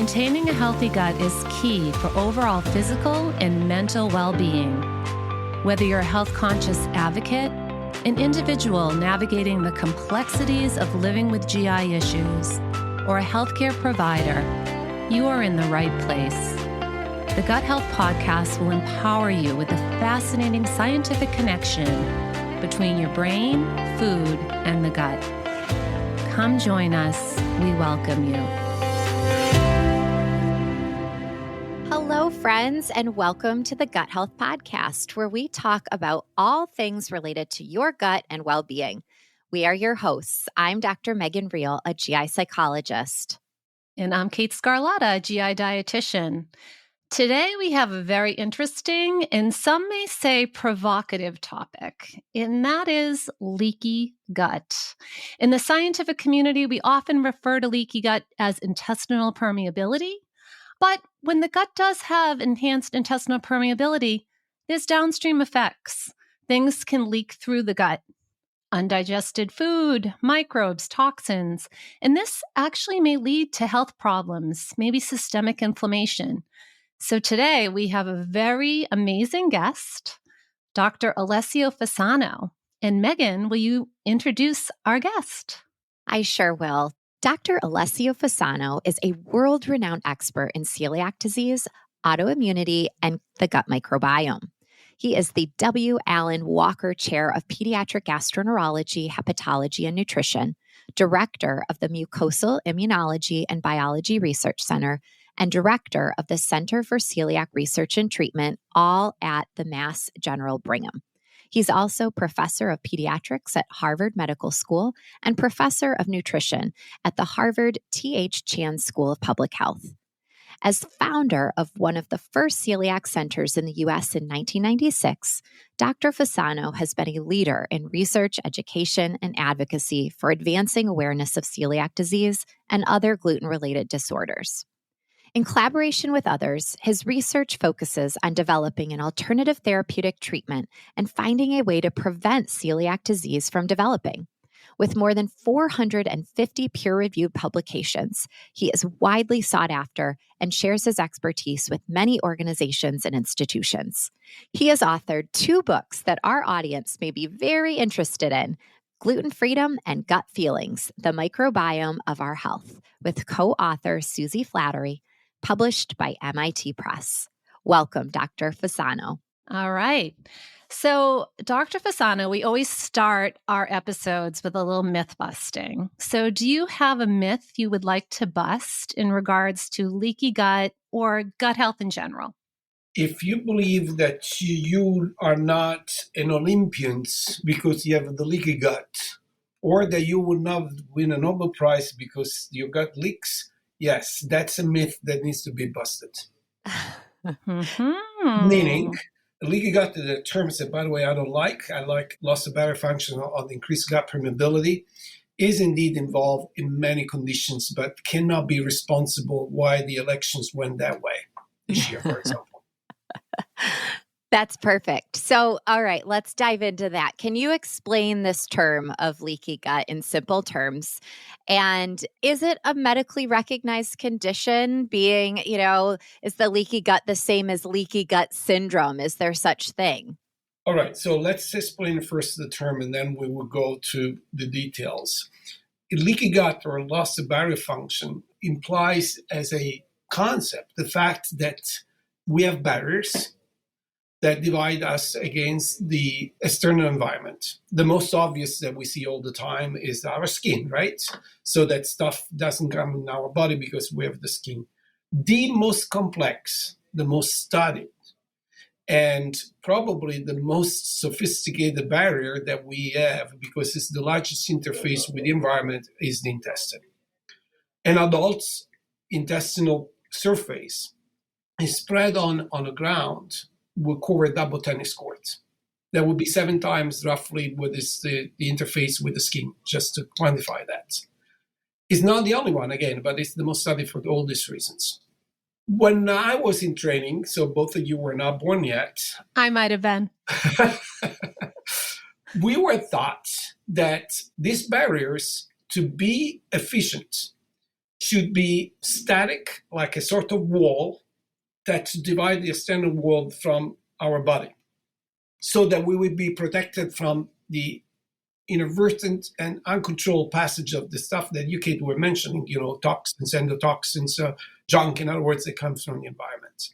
Maintaining a healthy gut is key for overall physical and mental well-being. Whether you're a health-conscious advocate, an individual navigating the complexities of living with GI issues, or a healthcare provider, you are in the right place. The Gut Health Podcast will empower you with a fascinating scientific connection between your brain, food, and the gut. Come join us. We welcome you. Hello, friends, and welcome to the Gut Health Podcast, where we talk about all things related to your gut and well-being. We are your hosts. I'm Dr. Megan Reel, a GI psychologist. And I'm Kate Scarlatta, a GI dietitian. Today, we have a very interesting and some may say provocative topic, and that is leaky gut. In the scientific community, we often refer to leaky gut as intestinal permeability. But when the gut does have enhanced intestinal permeability, there's downstream effects. Things can leak through the gut. Undigested food, microbes, toxins, and this actually may lead to health problems, maybe systemic inflammation. So today we have a very amazing guest, Dr. Alessio Fasano. And Megan, will you introduce our guest? I sure will. Dr. Alessio Fasano is a world-renowned expert in celiac disease, autoimmunity, and the gut microbiome. He is the W. Allen Walker Chair of Pediatric Gastroenterology, Hepatology, and Nutrition, Director of the Mucosal Immunology and Biology Research Center, and Director of the Center for Celiac Research and Treatment, all at the Mass General Brigham. He's also Professor of Pediatrics at Harvard Medical School and Professor of Nutrition at the Harvard T.H. Chan School of Public Health. As founder of one of the first celiac centers in the U.S. in 1996, Dr. Fasano has been a leader in research, education, and advocacy for advancing awareness of celiac disease and other gluten-related disorders. In collaboration with others, his research focuses on developing an alternative therapeutic treatment and finding a way to prevent celiac disease from developing. With more than 450 peer-reviewed publications, he is widely sought after and shares his expertise with many organizations and institutions. He has authored 2 books that our audience may be very interested in: Gluten Freedom and Gut Feelings, The Microbiome of Our Health, with co-author Susie Flattery, published by MIT Press. Welcome, Dr. Fasano. All right. So, Dr. Fasano, we always start our episodes with a little myth busting. So, do you have a myth you would like to bust in regards to leaky gut or gut health in general? If you believe that you are not an Olympian because you have the leaky gut, or that you will not win a Nobel Prize because your gut leaks, yes, that's a myth that needs to be busted. Meaning, leaky gut is a term that, by the way, I don't like. I like loss of barrier function on increased gut permeability, is indeed involved in many conditions, but cannot be responsible why the elections went that way this year, for example. That's perfect. So, all right, let's dive into that. Can you explain this term of leaky gut in simple terms? And is it a medically recognized condition? Being, is the leaky gut the same as leaky gut syndrome? Is there such thing? All right, so let's explain first the term and then we will go to the details. Leaky gut or loss of barrier function implies as a concept the fact that we have barriers that divide us against the external environment. The most obvious that we see all the time is our skin, right? So that stuff doesn't come in our body because we have the skin. The most complex, the most studied, and probably the most sophisticated barrier that we have, because it's the largest interface with the environment, is the intestine. An adult's intestinal surface is spread on the ground will cover a double tennis court. That would be 7 times roughly what is the interface with the skin, just to quantify that. It's not the only one, again, but it's the most studied for all these reasons. When I was in training, so both of you were not born yet. I might have been. We were taught that these barriers, to be efficient, should be static, like a sort of wall that divide the external world from our body, so that we would be protected from the inadvertent and uncontrolled passage of the stuff that you, Kate, were mentioning, toxins, endotoxins, junk, in other words, that comes from the environment.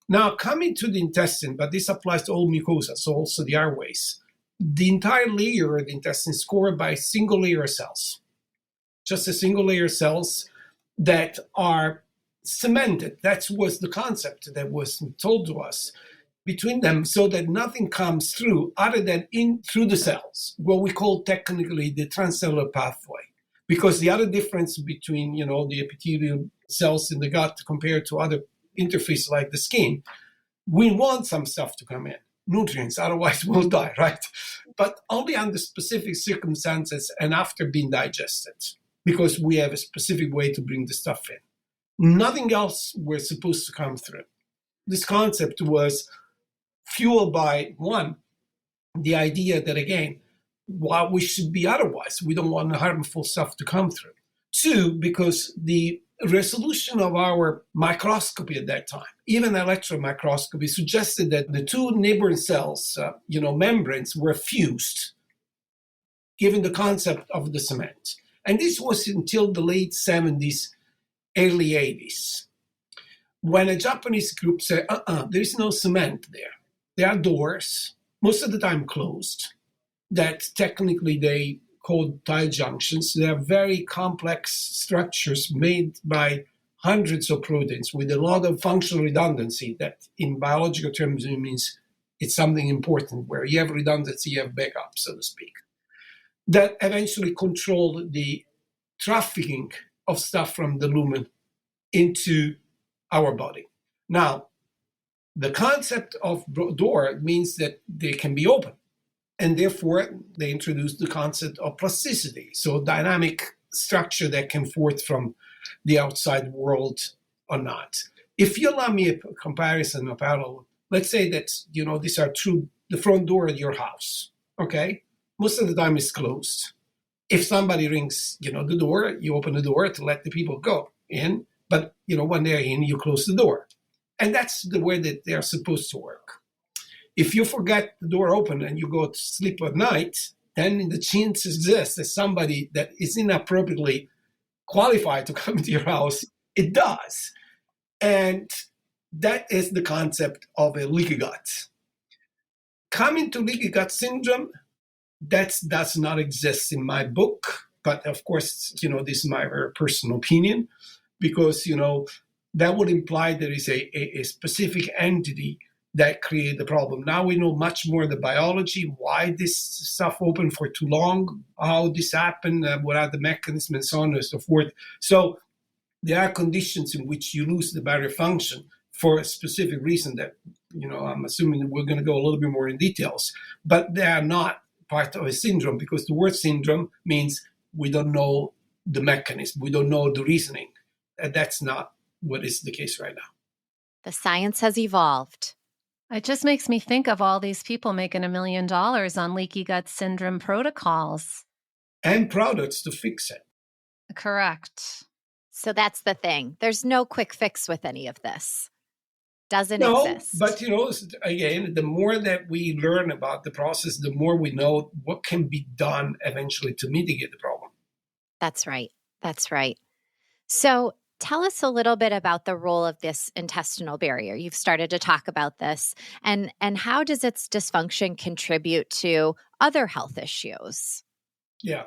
Now, coming to the intestine, but this applies to all mucosa, so also the airways. The entire layer of the intestine is covered by single layer cells, just a single layer cells that are cemented. That was the concept that was told to us between them, so that nothing comes through other than in through the cells, what we call technically the transcellular pathway. Because the other difference between, the epithelial cells in the gut compared to other interfaces like the skin, we want some stuff to come in, nutrients, otherwise we'll die, right? But only under specific circumstances and after being digested, because we have a specific way to bring the stuff in. Nothing else was supposed to come through. This concept was fueled by, one, the idea that, again, while we should be otherwise, we don't want harmful stuff to come through. Two, because the resolution of our microscopy at that time, even electron microscopy, suggested that the two neighboring cells, membranes, were fused, given the concept of the cement. And this was until the late 70s, early 80s, when a Japanese group said, there is no cement there. There are doors, most of the time closed, that technically they called tie junctions. They are very complex structures made by hundreds of proteins with a lot of functional redundancy that in biological terms it means it's something important. Where you have redundancy, you have backup, so to speak, that eventually controlled the trafficking of stuff from the lumen into our body. Now, the concept of door means that they can be open. And therefore, they introduced the concept of plasticity, so dynamic structure that can forth from the outside world or not. If you allow me a comparison, a parallel, let's say that, these are through the front door of your house, okay? Most of the time it's closed. If somebody rings, the door, you open the door to let the people go in. But, when they're in, you close the door. And that's the way that they're supposed to work. If you forget the door open and you go to sleep at night, then the chance exists that somebody that is inappropriately qualified to come into your house, it does. And that is the concept of a leaky gut. Coming to leaky gut syndrome, that does not exist in my book. But of course, this is my very personal opinion, because, that would imply there is a specific entity that create the problem. Now we know much more the biology, why this stuff opened for too long, how this happened, what are the mechanisms, and so on and so forth. So there are conditions in which you lose the barrier function for a specific reason that, I'm assuming that we're going to go a little bit more in details, but they are not part of a syndrome, because the word syndrome means we don't know the mechanism, we don't know the reasoning. And that's not what is the case right now. The science has evolved. It just makes me think of all these people making $1 million on leaky gut syndrome protocols. And products to fix it. Correct. So that's the thing. There's no quick fix with any of this. Doesn't exist. But, again, the more that we learn about the process, the more we know what can be done eventually to mitigate the problem. That's right. That's right. So tell us a little bit about the role of this intestinal barrier. You've started to talk about this. And how does its dysfunction contribute to other health issues? Yeah.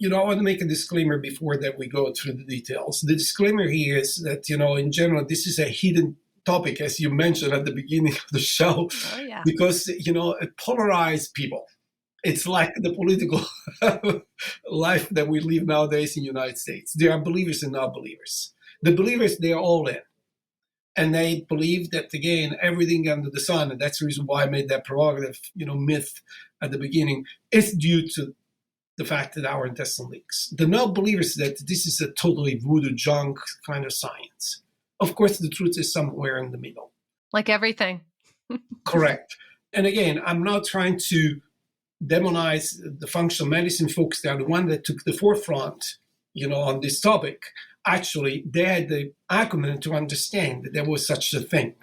I want to make a disclaimer before that we go through the details. The disclaimer here is that, in general, this is a hidden topic, as you mentioned at the beginning of the show, because, it polarized people. It's like the political life that we live nowadays in the United States. There are believers and non-believers. The believers, they're all in. And they believe that, again, everything under the sun, and that's the reason why I made that prerogative, myth at the beginning, is due to the fact that our intestine leaks. The non-believers, that this is a totally voodoo junk kind of science. Of course, the truth is somewhere in the middle. Like everything. Correct. And again, I'm not trying to demonize the functional medicine folks. They are the one that took the forefront on this topic, actually, they had the acumen to understand that there was such a thing.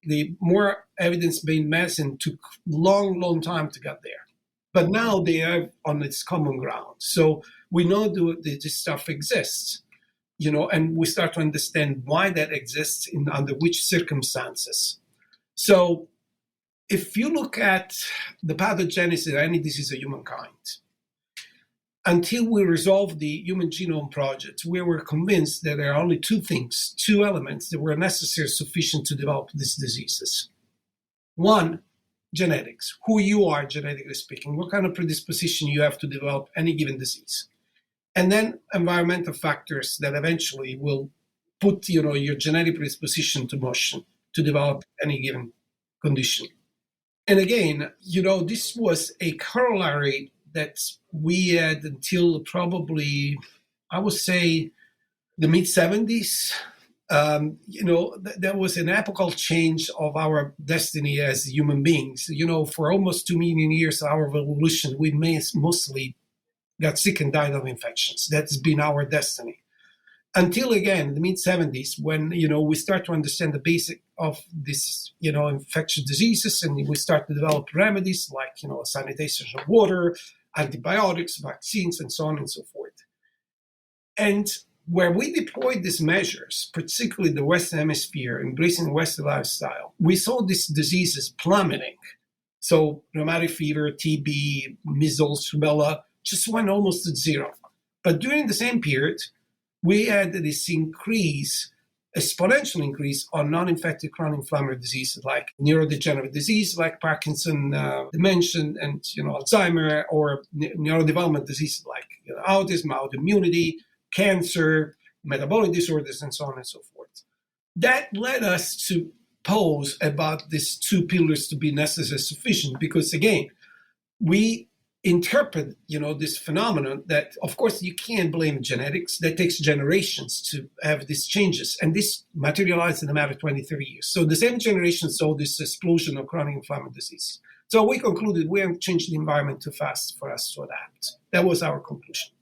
The more evidence-based medicine took long time to get there. But now they are on its common ground. So we know that this stuff exists, and we start to understand why that exists and under which circumstances. So if you look at the pathogenesis of any disease of humankind, until we resolved the Human Genome Project, we were convinced that there are only two elements that were necessary sufficient to develop these diseases. One, genetics, who you are genetically speaking, what kind of predisposition you have to develop any given disease. And then environmental factors that eventually will put your genetic predisposition to motion to develop any given condition. And again, this was a corollary that we had until probably, I would say, the mid-70s. There was an epochal change of our destiny as human beings. For almost 2 million years of our evolution, we mostly got sick and died of infections. That's been our destiny. Until, again, the mid-70s, when, we start to understand the basic of this, infectious diseases, and we start to develop remedies like, sanitation of water, antibiotics, vaccines, and so on and so forth. And where we deployed these measures, particularly the Western Hemisphere, embracing the Western lifestyle, we saw these diseases plummeting. So rheumatic fever, TB, measles, rubella, just went almost to zero. But during the same period, we had this exponential increase on non-infected chronic inflammatory diseases like neurodegenerative disease, like Parkinson, dementia, and Alzheimer, or neurodevelopmental diseases like autism, autoimmunity, cancer, metabolic disorders, and so on and so forth. That led us to pose about these two pillars to be necessary sufficient, because again, we interpret, this phenomenon that, of course, you can't blame genetics. That takes generations to have these changes. And this materialized in a matter of 20, 30 years. So the same generation saw this explosion of chronic inflammatory disease. So we concluded we haven't changed the environment too fast for us to adapt. That was our conclusion.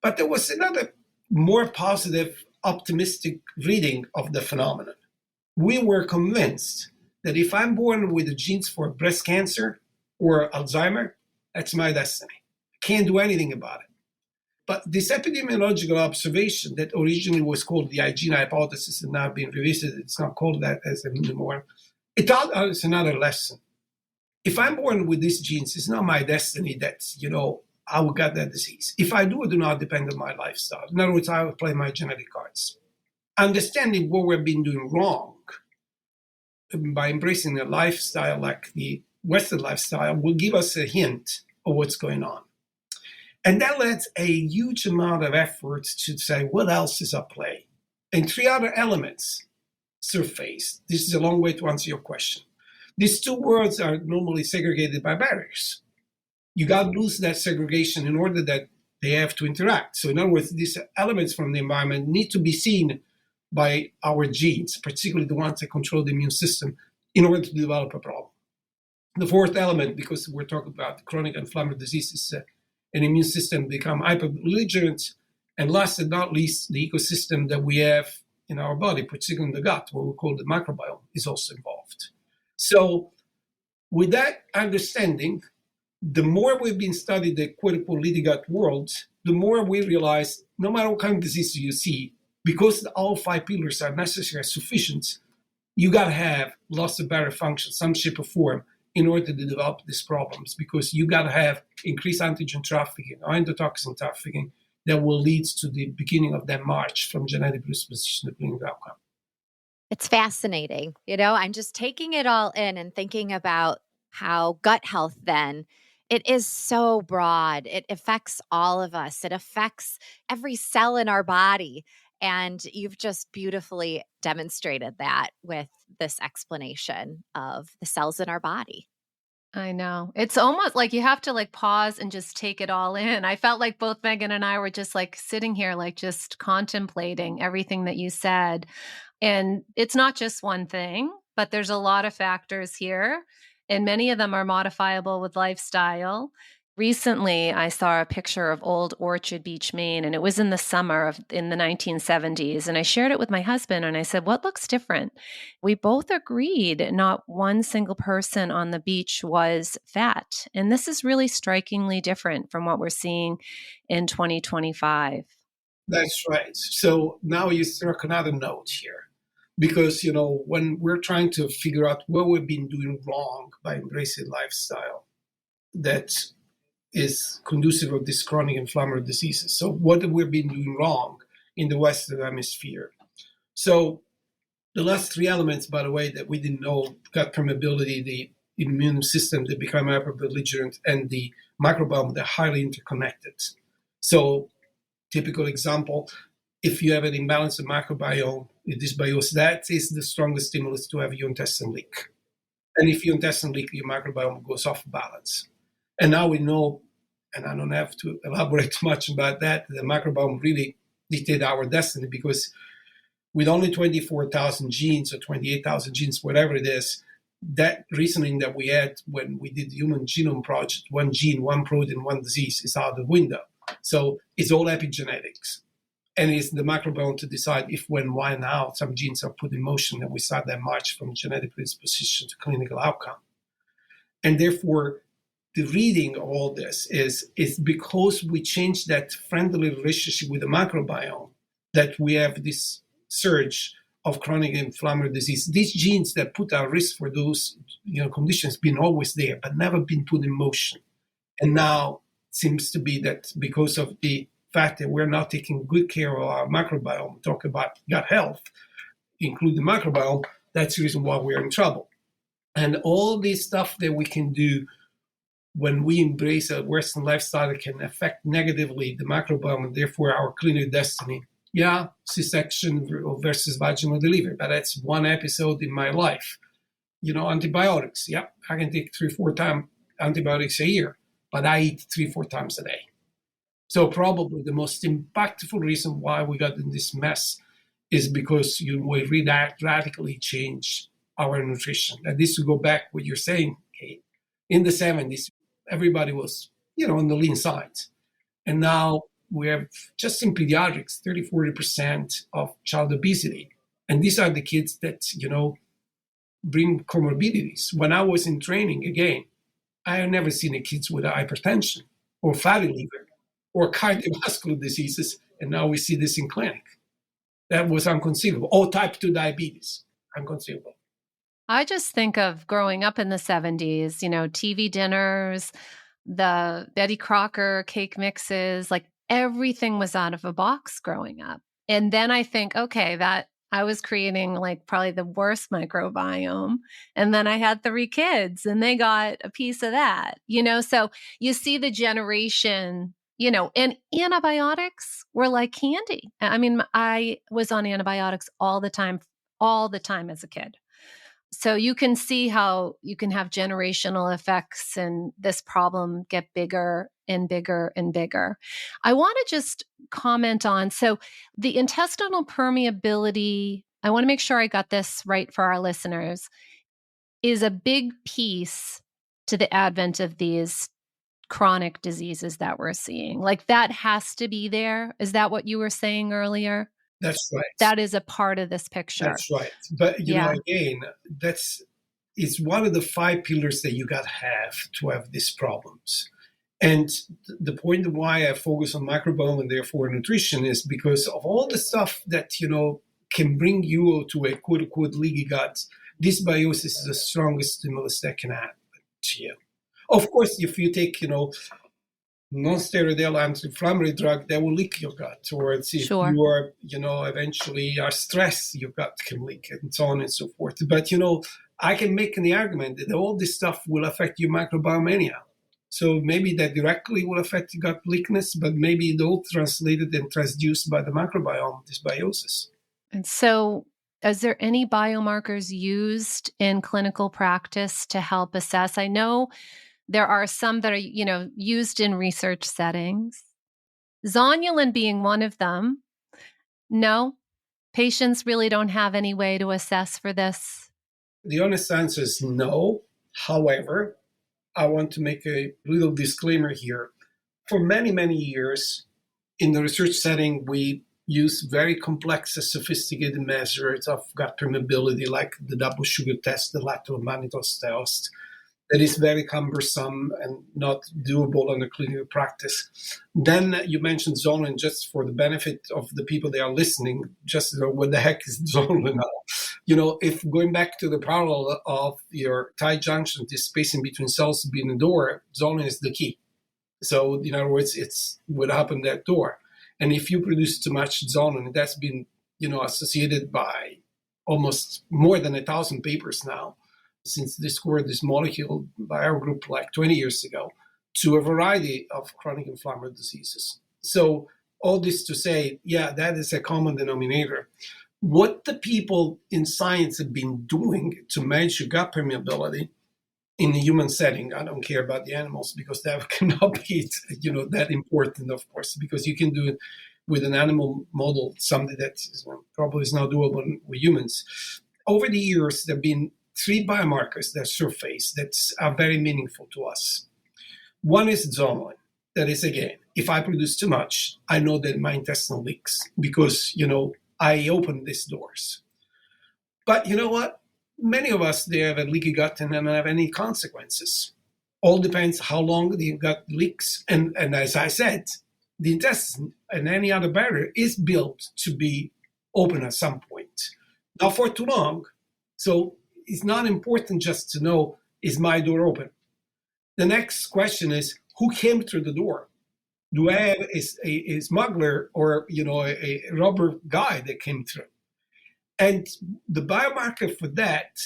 But there was another more positive, optimistic reading of the phenomenon. We were convinced that if I'm born with the genes for breast cancer or Alzheimer, that's my destiny. I can't do anything about it. But this epidemiological observation that originally was called the hygiene hypothesis and now being revisited, it's not called that as anymore, it taught us another lesson. If I'm born with these genes, it's not my destiny that, I will get that disease. If I do, it do not depend on my lifestyle. In other words, I will play my genetic cards. Understanding what we've been doing wrong by embracing a lifestyle like the Western lifestyle will give us a hint of what's going on. And that led a huge amount of effort to say, what else is at play? And three other elements surfaced. This is a long way to answer your question. These two worlds are normally segregated by barriers. You got to lose that segregation in order that they have to interact. So in other words, these elements from the environment need to be seen by our genes, particularly the ones that control the immune system, in order to develop a problem. The fourth element, because we're talking about chronic inflammatory diseases, an immune system become hyper-belligerent, and last but not least, the ecosystem that we have in our body, particularly in the gut, what we call the microbiome, is also involved. So with that understanding, the more we've been studying the quote-unquote leaky gut world, the more we realize no matter what kind of disease you see, because all five pillars are necessary and sufficient, you got to have loss of barrier function, some shape or form, in order to develop these problems, because you got to have increased antigen trafficking or endotoxin trafficking that will lead to the beginning of that march from genetic predisposition to clinical outcome. It's fascinating. I'm just taking it all in and thinking about how gut health then, it is so broad. It affects all of us. It affects every cell in our body. And you've just beautifully demonstrated that with this explanation of the cells in our body. I know. It's almost like you have to pause and just take it all in. I felt like both Megan and I were just sitting here, just contemplating everything that you said. And it's not just one thing, but there's a lot of factors here, and many of them are modifiable with lifestyle. Recently, I saw a picture of old Orchard Beach, Maine, and it was in the summer in the 1970s. And I shared it with my husband and I said, "What looks different?" We both agreed not one single person on the beach was fat. And this is really strikingly different from what we're seeing in 2025. That's right. So now you struck another note here. Because, when we're trying to figure out what we've been doing wrong by embracing lifestyle that is conducive of these chronic inflammatory diseases. So what have we been doing wrong in the Western Hemisphere? So the last three elements, by the way, that we didn't know, gut permeability, the immune system that become hyper-belligerent, and the microbiome, they're highly interconnected. So typical example, if you have an imbalance of microbiome, dysbiosis, that is the strongest stimulus to have your intestine leak. And if your intestine leak, your microbiome goes off balance. And now we know, and I don't have to elaborate much about that, the microbiome really dictate our destiny, because with only 24,000 genes or 28,000 genes, whatever it is, that reasoning that we had when we did the Human Genome Project, one gene, one protein, one disease, is out the window. So it's all epigenetics. And it's the microbiome to decide if, when, why, and how some genes are put in motion, and we start that march from genetic predisposition to clinical outcome. And therefore, the reading of all this is because we changed that friendly relationship with the microbiome that we have this surge of chronic inflammatory disease. These genes that put our risk for those conditions been always there, but never been put in motion. And now it seems to be that because of the fact that we're not taking good care of our microbiome, talk about gut health, include the microbiome, that's the reason why we're in trouble. And all this stuff that we can do when we embrace a Western lifestyle can affect negatively the microbiome and therefore our clinical destiny. Yeah, C-section versus vaginal delivery, but that's one episode in my life. Antibiotics. Yeah, I can take 3-4 times antibiotics a year, but I eat 3-4 times a day. So probably the most impactful reason why we got in this mess is because we radically change our nutrition. And this to go back what you're saying, Kate. In the 70s, everybody was, on the lean side. And now we have just in pediatrics, 30-40% of child obesity. And these are the kids that, bring comorbidities. When I was in training, again, I have never seen a kids with hypertension or fatty liver or cardiovascular diseases. And now we see this in clinic. That was unconceivable. Or type 2 diabetes, unconceivable. I just think of growing up in the 70s, TV dinners, the Betty Crocker cake mixes, like everything was out of a box growing up. And then I think, okay, that I was creating like probably the worst microbiome. And then I had 3 kids and they got a piece of that, so you see the generation, and antibiotics were like candy. I mean, I was on antibiotics all the time as a kid. So you can see how you can have generational effects and this problem get bigger and bigger and bigger. I want to just comment on, so the intestinal permeability, I want to make sure I got this right for our listeners, is a big piece to the advent of these chronic diseases that we're seeing. Like that has to be there. Is that what you were saying earlier? That's right. That is a part of this picture. That's right. But, again, it's one of the 5 pillars that you got to have these problems. And the point of why I focus on microbiome and therefore nutrition is because of all the stuff that, can bring you to a quote unquote leaky gut. Dysbiosis is the strongest stimulus that can happen to you. Of course, if you take, non-steroidal anti-inflammatory drug, that will leak your gut. Or if you are, eventually are stressed, your gut can leak and so on and so forth. But, I can make the argument that all this stuff will affect your microbiome anyhow. So maybe that directly will affect gut leakness, but maybe it all translated and transduced by the microbiome dysbiosis. And so is there any biomarkers used in clinical practice to help assess? I know there are some that are, used in research settings. Zonulin being one of them. No, patients really don't have any way to assess for this. The honest answer is no. However, I want to make a little disclaimer here. For many, many years, in the research setting, we use very complex and sophisticated measures of gut permeability, like the double sugar test, the lateral mannitol test, that is very cumbersome and not doable in a clinical practice. Then you mentioned zonulin, just for the benefit of the people that are listening, just to know what the heck is zonulin now. If going back to the parallel of your tight junction, this spacing between cells being a door, zonulin is the key. So in other words, it's what happened at that door. And if you produce too much zonulin, that's been, associated by almost more than 1,000 papers now, since discovered this molecule by our group like 20 years ago, to a variety of chronic inflammatory diseases. So all this to say, yeah, that is a common denominator. What the people in science have been doing to measure gut permeability in the human setting, I don't care about the animals, because that cannot be, that important, of course, because you can do it with an animal model, something that probably is not doable with humans. Over the years, there have been 3 biomarkers that surface that are very meaningful to us. One is zonulin. That is, again, if I produce too much, I know that my intestinal leaks because, I open these doors. But you know what? Many of us, they have a leaky gut and don't have any consequences. All depends how long the gut leaks. And as I said, the intestine and any other barrier is built to be open at some point. Not for too long. So it's not important just to know, is my door open? The next question is, who came through the door? Do I have a smuggler or, a rubber guy that came through? And the biomarker for that,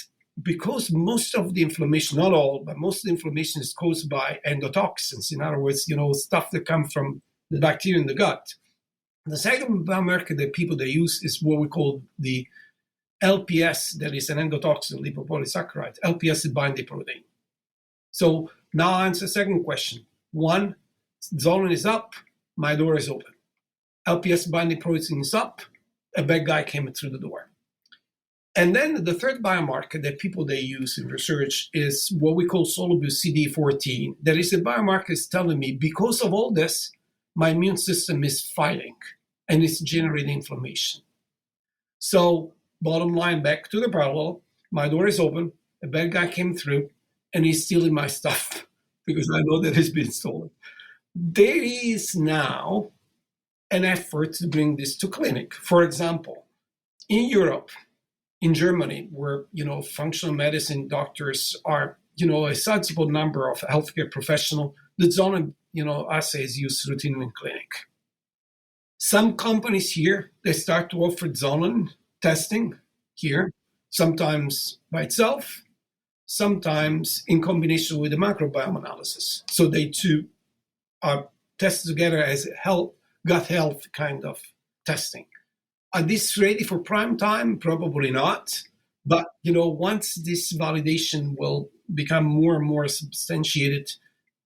because most of the inflammation, not all, but most of the inflammation is caused by endotoxins. In other words, stuff that comes from the bacteria in the gut. The second biomarker that people they use is what we call the LPS, that is an endotoxin lipopolysaccharide. LPS is binding protein. So now I answer the second question. 1, zonulin is up, my door is open. LPS binding protein is up, a bad guy came through the door. And then the third biomarker that people they use in research is what we call soluble CD14. That is a biomarker is telling me, because of all this, my immune system is fighting and it's generating inflammation. So bottom line, back to the parallel, my door is open, a bad guy came through, and he's stealing my stuff because I know that it's been stolen. There is now an effort to bring this to clinic. For example, in Europe, in Germany, where, functional medicine doctors are, a sizable number of healthcare professionals, the zonulin, assay is used routinely in clinic. Some companies here, they start to offer zonulin testing here, sometimes by itself, sometimes in combination with the microbiome analysis. So they two are tested together as gut health kind of testing. Are these ready for prime time? Probably not. But, once this validation will become more and more substantiated,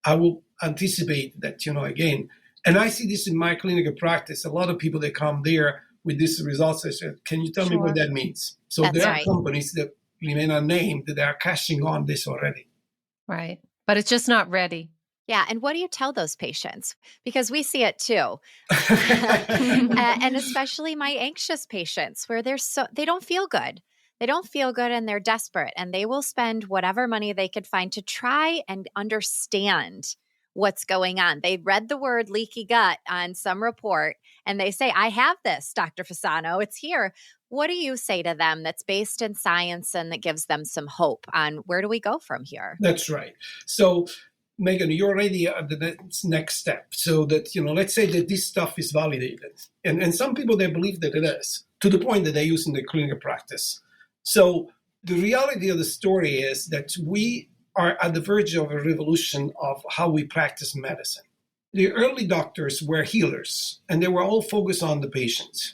I will anticipate that, again, and I see this in my clinical practice, a lot of people that come there with these results, I said, can you tell me what that means? So That's there are right. companies that remain unnamed that are cashing on this already. Right. But it's just not ready. Yeah. And what do you tell those patients? Because we see it too. And especially my anxious patients where they don't feel good. They don't feel good and they're desperate and they will spend whatever money they could find to try and understand what's going on. They read the word leaky gut on some report and they say, I have this, Dr. Fasano, it's here. What do you say to them that's based in science and that gives them some hope on where do we go from here? That's right. So Megan, you're already at the next step. So that, let's say that this stuff is validated. And some people, they believe that it is, to the point that they use in their clinical practice. So the reality of the story is that we are at the verge of a revolution of how we practice medicine. The early doctors were healers, and they were all focused on the patient.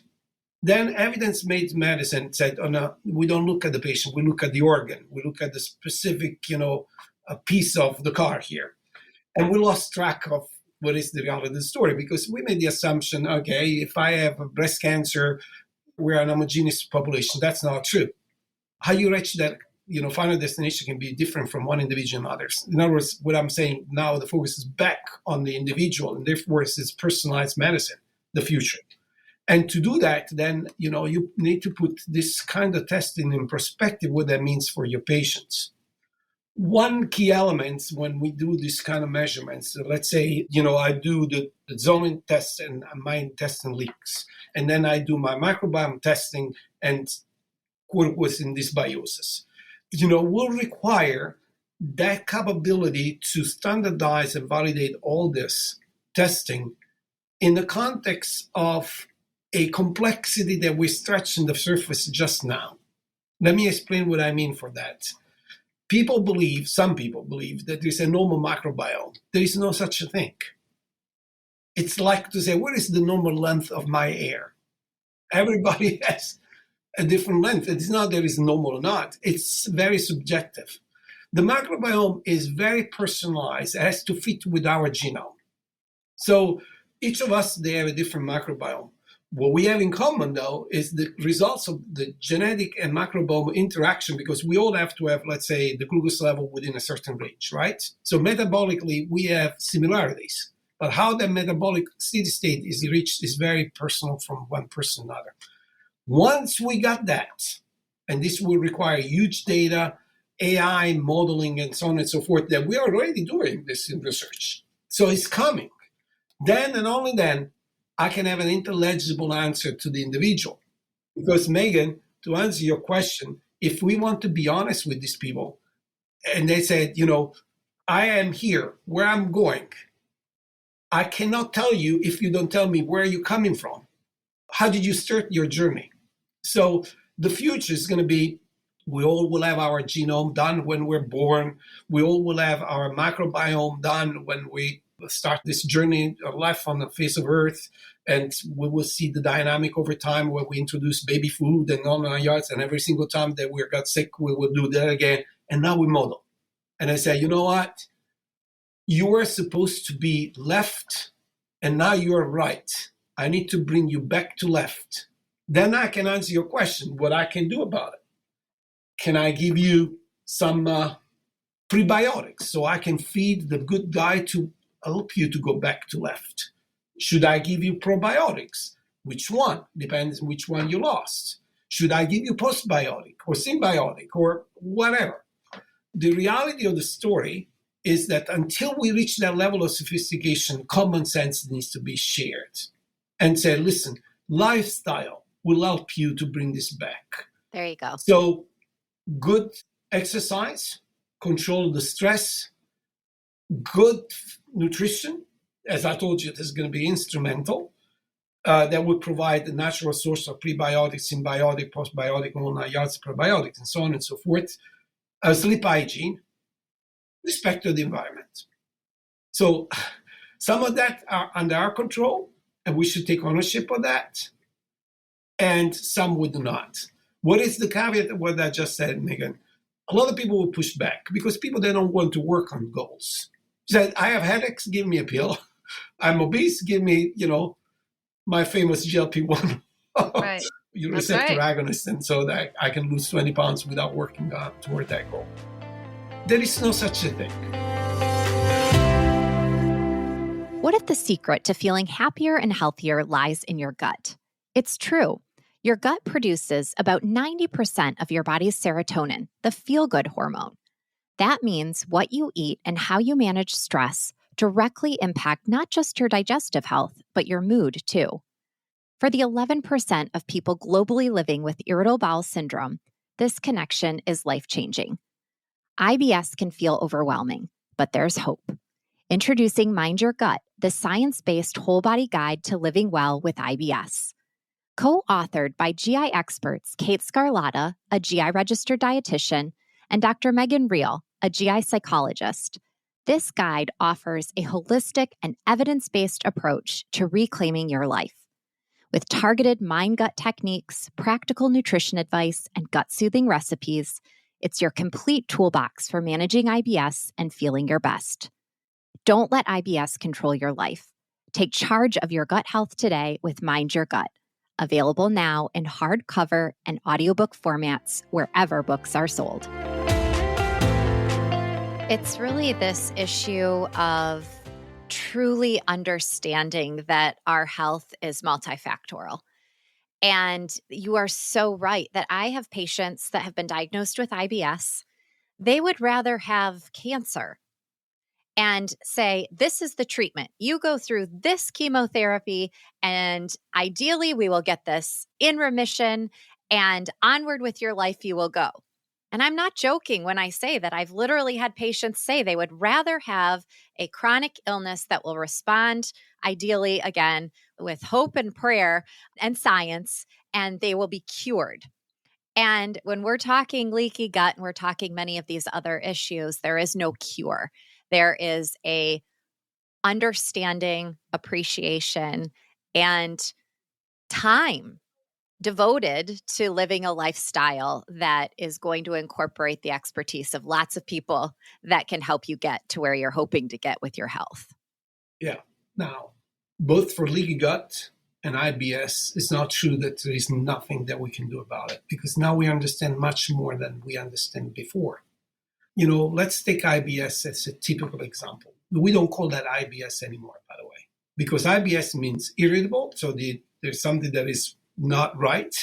Then evidence-based medicine said, oh, no, we don't look at the patient, we look at the organ. We look at the specific, a piece of the car here. And we lost track of what is the reality of the story because we made the assumption, okay, if I have breast cancer, we're an homogeneous population. That's not true. How you reach that final destination can be different from one individual and others. In other words, what I'm saying now, the focus is back on the individual, and therefore it's personalized medicine, the future. And to do that, then, you need to put this kind of testing in perspective, what that means for your patients. One key element when we do this kind of measurements, let's say, I do the zoning test and my intestine leaks, and then I do my microbiome testing and what was in this biosis. Will require that capability to standardize and validate all this testing in the context of a complexity that we're stretching the surface just now. Let me explain what I mean for that. Some people believe that there's a normal microbiome. There is no such a thing. It's like to say, what is the normal length of my hair? Everybody has a different length. It's not that it's normal or not. It's very subjective. The microbiome is very personalized. It has to fit with our genome. So each of us, they have a different microbiome. What we have in common, though, is the results of the genetic and microbiome interaction, because we all have to have, let's say, the glucose level within a certain range, right? So metabolically, we have similarities. But how the metabolic steady state is reached is very personal from one person to another. Once we got that, and this will require huge data, AI modeling, and so on and so forth, that we are already doing this in research. So it's coming. Then and only then, I can have an intelligible answer to the individual. Because Megan, to answer your question, if we want to be honest with these people, and they said, I am here, where I'm going, I cannot tell you if you don't tell me where you're coming from. How did you start your journey? So the future is going to be, we all will have our genome done when we're born. We all will have our microbiome done when we start this journey of life on the face of Earth. And we will see the dynamic over time where we introduce baby food and on our yards. And every single time that we got sick, we will do that again. And now we model. And I say, you know what? You were supposed to be left, and now you are right. I need to bring you back to left. Then I can answer your question, what I can do about it. Can I give you some prebiotics so I can feed the good guy to help you to go back to left? Should I give you probiotics? Which one? Depends which one you lost. Should I give you postbiotic or symbiotic or whatever? The reality of the story is that until we reach that level of sophistication, common sense needs to be shared. And say, listen, lifestyle will help you to bring this back. There you go. So good exercise, control the stress, good nutrition, as I told you, this is going to be instrumental. That will provide a natural source of prebiotics, symbiotic, postbiotic, all nine yards, probiotics, and so on and so forth. Sleep hygiene, respect to the environment. So some of that are under our control, and we should take ownership of that. And some would not. What is the caveat of what I just said, Megan? A lot of people will push back because people, they don't want to work on goals. Said, I have headaches, give me a pill. I'm obese, give me, my famous GLP-1 Right. receptor agonist, and so that I can lose 20 pounds without working toward that goal. There is no such a thing. What if the secret to feeling happier and healthier lies in your gut? It's true. Your gut produces about 90% of your body's serotonin, the feel-good hormone. That means what you eat and how you manage stress directly impact not just your digestive health, but your mood too. For the 11% of people globally living with irritable bowel syndrome, this connection is life-changing. IBS can feel overwhelming, but there's hope. Introducing Mind Your Gut, the science-based whole-body guide to living well with IBS. Co-authored by GI experts Kate Scarlatta, a GI-registered dietitian, and Dr. Megan Reel, a GI psychologist, this guide offers a holistic and evidence-based approach to reclaiming your life. With targeted mind-gut techniques, practical nutrition advice, and gut-soothing recipes, it's your complete toolbox for managing IBS and feeling your best. Don't let IBS control your life. Take charge of your gut health today with Mind Your Gut, available now in hardcover and audiobook formats wherever books are sold. It's really this issue of truly understanding that our health is multifactorial. And you are so right that I have patients that have been diagnosed with IBS. They would rather have cancer and say, this is the treatment. You go through this chemotherapy, and ideally, we will get this in remission, and onward with your life, you will go. And I'm not joking when I say that I've literally had patients say they would rather have a chronic illness that will respond, ideally, again, with hope and prayer and science, and they will be cured. And when we're talking leaky gut and we're talking many of these other issues, there is no cure. There is a understanding, appreciation, and time devoted to living a lifestyle that is going to incorporate the expertise of lots of people that can help you get to where you're hoping to get with your health. Yeah. Now, both for leaky gut and IBS, it's not true that there is nothing that we can do about it, because now we understand much more than we understand before. Let's take IBS as a typical example. We don't call that IBS anymore, by the way, because IBS means irritable. So there's something that is not right.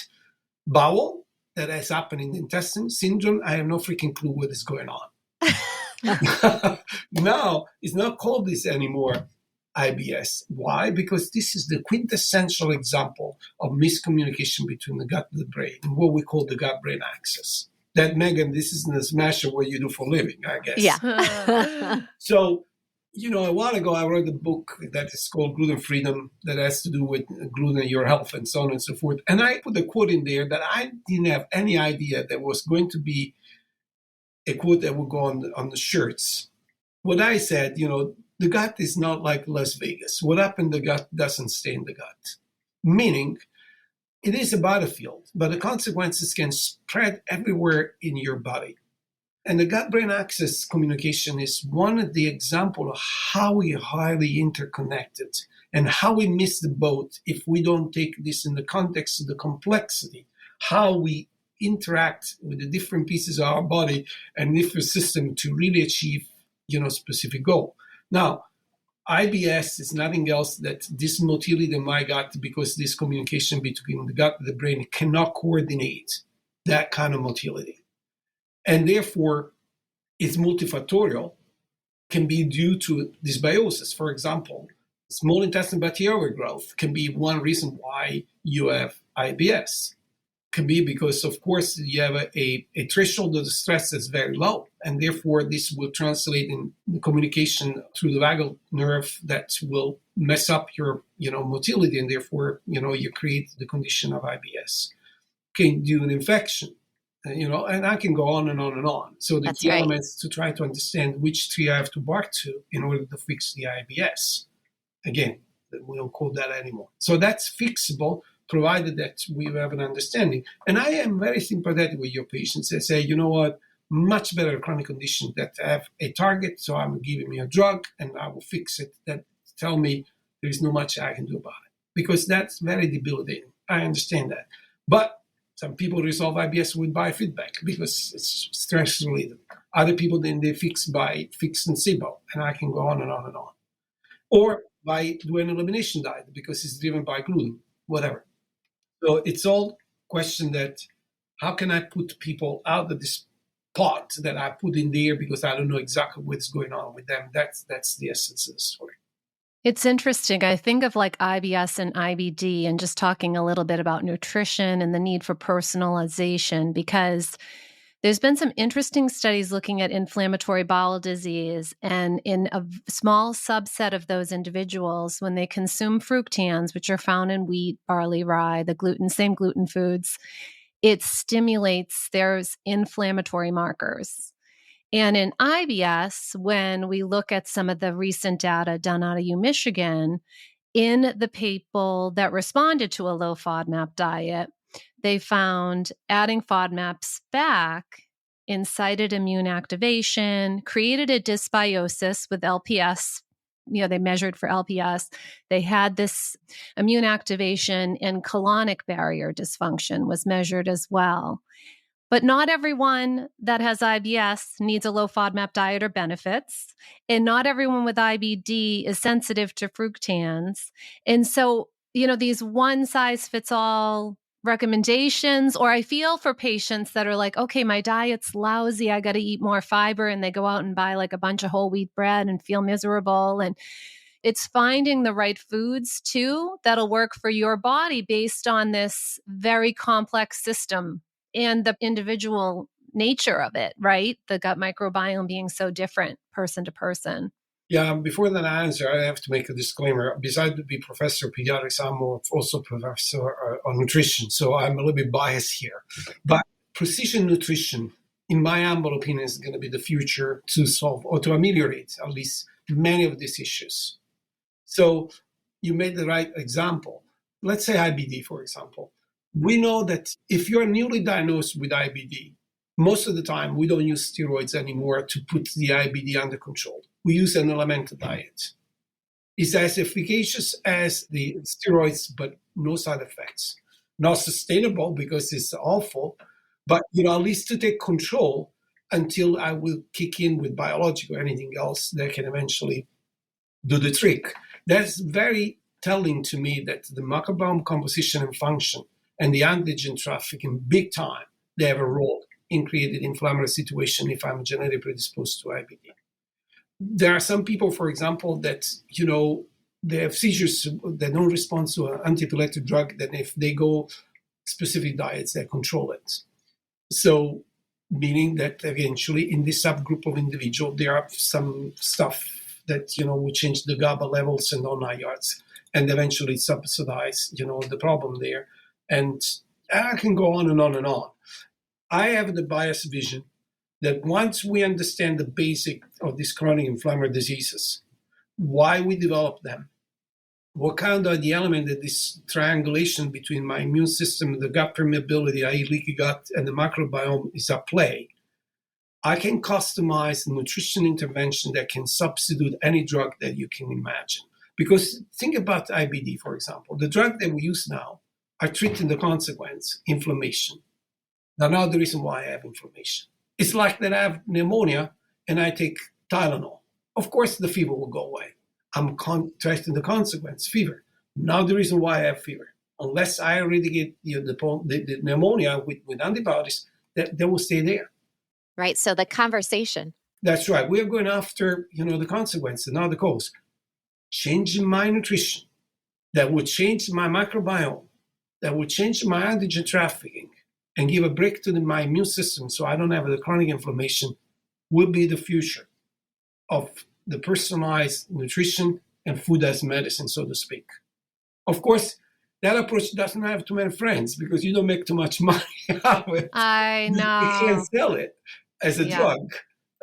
Bowel, that has happened in the intestine. Syndrome, I have no freaking clue what is going on. Now, it's not called this anymore, IBS. Why? Because this is the quintessential example of miscommunication between the gut and the brain, what we call the gut-brain axis. That, Megan, this is in the smasher what you do for a living, I guess. Yeah. So, a while ago, I wrote a book that is called Gluten Freedom, that has to do with gluten, your health, and so on and so forth. And I put a quote in there that I didn't have any idea that was going to be a quote that would go on the shirts. What I said, the gut is not like Las Vegas. What happened in the gut doesn't stay in the gut. Meaning, it is a battlefield, but the consequences can spread everywhere in your body. And the gut-brain axis communication is one of the examples of how we are highly interconnected and how we miss the boat if we don't take this in the context of the complexity, how we interact with the different pieces of our body and different system to really achieve, specific goal. Now, IBS is nothing else that this motility in my gut, because this communication between the gut and the brain cannot coordinate that kind of motility. And therefore, it's multifactorial, can be due to dysbiosis. For example, small intestinal bacterial growth can be one reason why you have IBS. Can be because, of course, you have a threshold of the stress that's very low, and therefore this will translate in the communication through the vagal nerve that will mess up your, motility, and therefore, you create the condition of IBS. Can do an infection, and I can go on and on and on. So the key elements to try to understand which tree I have to bark to in order to fix the IBS. Again, we don't call that anymore. So that's fixable, provided that we have an understanding. And I am very sympathetic with your patients that say, you know what, much better chronic condition that have a target, so I'm giving me a drug and I will fix it. That tell me there is not much I can do about it, because that's very debilitating. I understand that. But some people resolve IBS with biofeedback because it's stress related. Other people, then they fix by fixing SIBO, and I can go on and on and on. Or by doing an elimination diet because it's driven by gluten, whatever. So it's all question that how can I put people out of this pot that I put in there because I don't know exactly what's going on with them. That's the essence of the story. It's interesting. I think of like IBS and IBD and just talking a little bit about nutrition and the need for personalization, because there's been some interesting studies looking at inflammatory bowel disease, and in a small subset of those individuals, when they consume fructans, which are found in wheat, barley, rye, same gluten foods, it stimulates their inflammatory markers. And in IBS, when we look at some of the recent data done out of Michigan, in the people that responded to a low FODMAP diet, they found adding FODMAPs back incited immune activation, created a dysbiosis with LPS. They measured for LPS. They had this immune activation, and colonic barrier dysfunction was measured as well. But not everyone that has IBS needs a low FODMAP diet or benefits. And not everyone with IBD is sensitive to fructans. And so, these one size fits all recommendations, or I feel for patients that are like, okay, my diet's lousy, I got to eat more fiber, and they go out and buy like a bunch of whole wheat bread and feel miserable. And it's finding the right foods too that'll work for your body based on this very complex system and the individual nature of it, right? The gut microbiome being so different person to person. Yeah, before that answer, I have to make a disclaimer. Besides being professor of pediatrics, I'm also professor on nutrition, so I'm a little bit biased here. But precision nutrition, in my humble opinion, is going to be the future to solve or to ameliorate at least many of these issues. So you made the right example. Let's say IBD, for example. We know that if you're newly diagnosed with IBD, most of the time we don't use steroids anymore to put the IBD under control. We use an elemental diet. It's as efficacious as the steroids, but no side effects. Not sustainable because it's awful, but at least to take control until I will kick in with biologic or anything else that can eventually do the trick. That's very telling to me that the microbiome composition and function and the antigen trafficking big time, they have a role in creating inflammatory situation if I'm genetically predisposed to IBD. There are some people, for example, that, they have seizures that don't respond to an antiepileptic drug, that if they go specific diets, they control it. So, meaning that eventually in this subgroup of individual, there are some stuff that, will change the GABA levels and all 9 yards, and eventually subsidize, the problem there. And I can go on and on and on. I have the biased vision that once we understand the basic of these chronic inflammatory diseases, why we develop them, what kind of the element that this triangulation between my immune system, the gut permeability, i.e. leaky gut, and the microbiome is at play, I can customize nutrition intervention that can substitute any drug that you can imagine. Because think about IBD, for example. The drug that we use now are treating the consequence, inflammation. Now the reason why I have inflammation. It's like that I have pneumonia and I take Tylenol. Of course, the fever will go away. I'm treating the consequence, fever. Now the reason why I have fever. Unless I eradicate the pneumonia with antibiotics, that will stay there. Right. So the conversation. That's right. We're going after, the consequence, not the cause. Changing my nutrition, that would change my microbiome, that would change my antigen trafficking, and give a break to my immune system so I don't have the chronic inflammation, will be the future of the personalized nutrition and food as medicine, so to speak. Of course, that approach doesn't have too many friends because you don't make too much money out of it. I know. You can't sell it as a drug.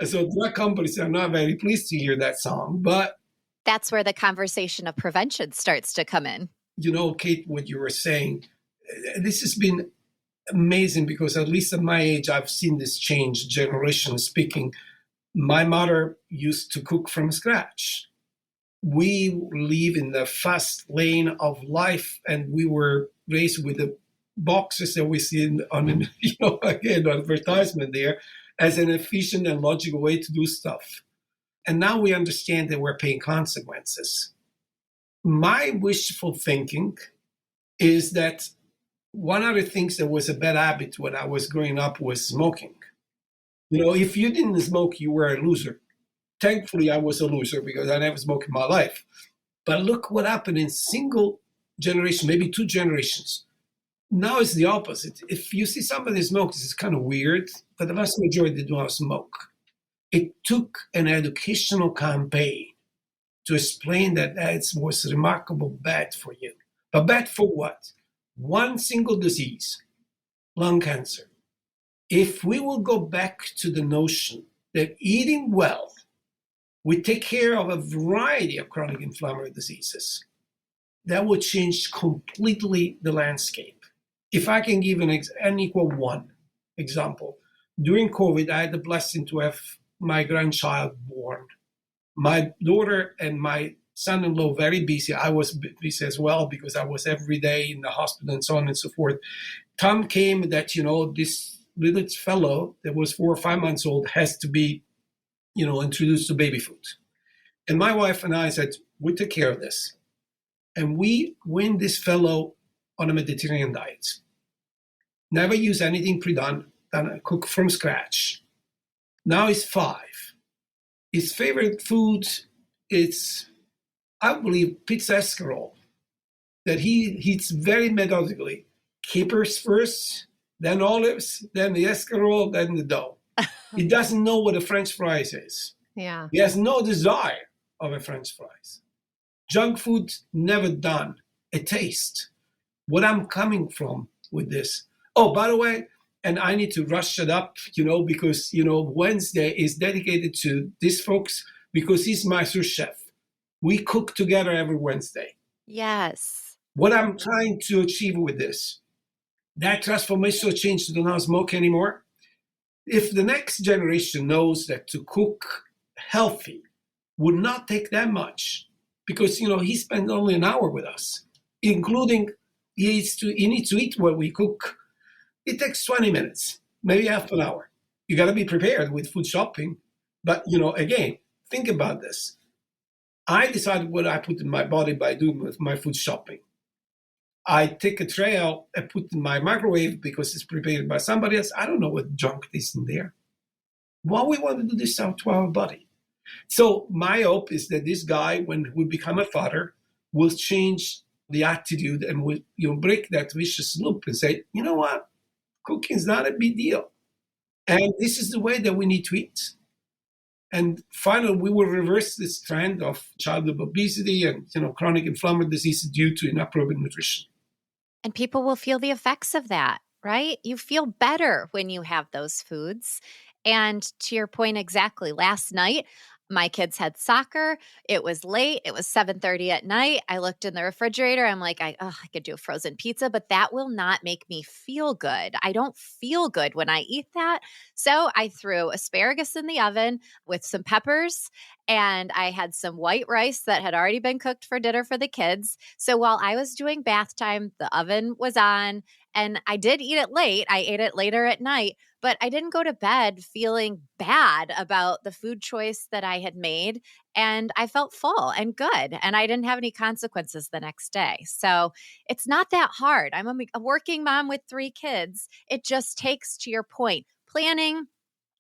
So drug companies are not very pleased to hear that song, but that's where the conversation of prevention starts to come in. Kate, what you were saying, this has been amazing because at least at my age, I've seen this change, generationally speaking. My mother used to cook from scratch. We live in the fast lane of life, and we were raised with the boxes that we see on advertisement there as an efficient and logical way to do stuff. And now we understand that we're paying consequences. My wishful thinking is that one of the things that was a bad habit when I was growing up was smoking. If you didn't smoke, you were a loser. Thankfully, I was a loser because I never smoked in my life. But look what happened in single generation, maybe 2 generations. Now it's the opposite. If you see somebody smoke, it's kind of weird, but the vast majority do not smoke. It took an educational campaign to explain that it was remarkable bad for you. But bad for what? One single disease, lung cancer. If we will go back to the notion that eating well, we take care of a variety of chronic inflammatory diseases, that would change completely the landscape. If I can give an equal one example, during COVID, I had the blessing to have my grandchild born. My daughter and my son-in-law very busy. I was busy as well because I was every day in the hospital and so on and so forth. Tom came that, this little fellow that was 4 or 5 months old has to be, introduced to baby food. And my wife and I said, we take care of this. And we win this fellow on a Mediterranean diet. Never use anything pre-done, cook from scratch. Now he's 5. His favorite food is, I believe, pizza escarole, that he eats very methodically. Capers first, then olives, then the escarole, then the dough. He doesn't know what a French fries is. Yeah. He has no desire of a French fries. Junk food, never done. A taste. What I'm coming from with this. Oh, by the way, and I need to rush it up, because, Wednesday is dedicated to this folks because he's my sous chef. We cook together every Wednesday. Yes. What I'm trying to achieve with this, that transformational change to not smoke anymore. If the next generation knows that to cook healthy would not take that much, because, he spent only an hour with us, including he needs to eat what we cook. It takes 20 minutes, maybe half an hour. You got to be prepared with food shopping. But, again, think about this. I decide what I put in my body by doing with my food shopping. I take a tray out and put in my microwave because it's prepared by somebody else. I don't know what junk is in there. Why we want to do this out to our body? So my hope is that this guy, when we become a father, will change the attitude and will break that vicious loop and say, you know what? Cooking is not a big deal. And this is the way that we need to eat. And finally, we will reverse this trend of childhood obesity and chronic inflammatory disease due to inappropriate nutrition. And people will feel the effects of that, right? You feel better when you have those foods. And to your point exactly, last night, my kids had soccer. It was late. It was 7:30 at night. I looked in the refrigerator. I'm like, I could do a frozen pizza, but that will not make me feel good. I don't feel good when I eat that. So I threw asparagus in the oven with some peppers, and I had some white rice that had already been cooked for dinner for the kids. So while I was doing bath time, the oven was on, and I did eat it late. I ate it later at night, but I didn't go to bed feeling bad about the food choice that I had made. And I felt full and good. And I didn't have any consequences the next day. So it's not that hard. I'm a working mom with 3 kids. It just takes, to your point, planning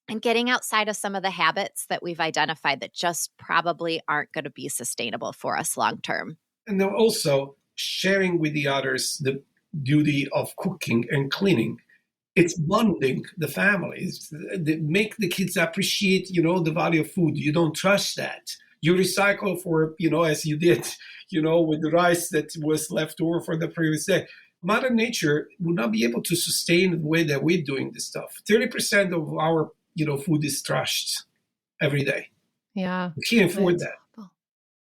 and getting outside of some of the habits that we've identified that just probably aren't going to be sustainable for us long term. And then also sharing with the others the duty of cooking and cleaning. It's bonding the families. Make the kids appreciate, the value of food. You don't trash that. You recycle for, as you did, with the rice that was left over for the previous day. Mother Nature would not be able to sustain the way that we're doing this stuff. 30% of our, food is trashed every day. Yeah. We can't afford that.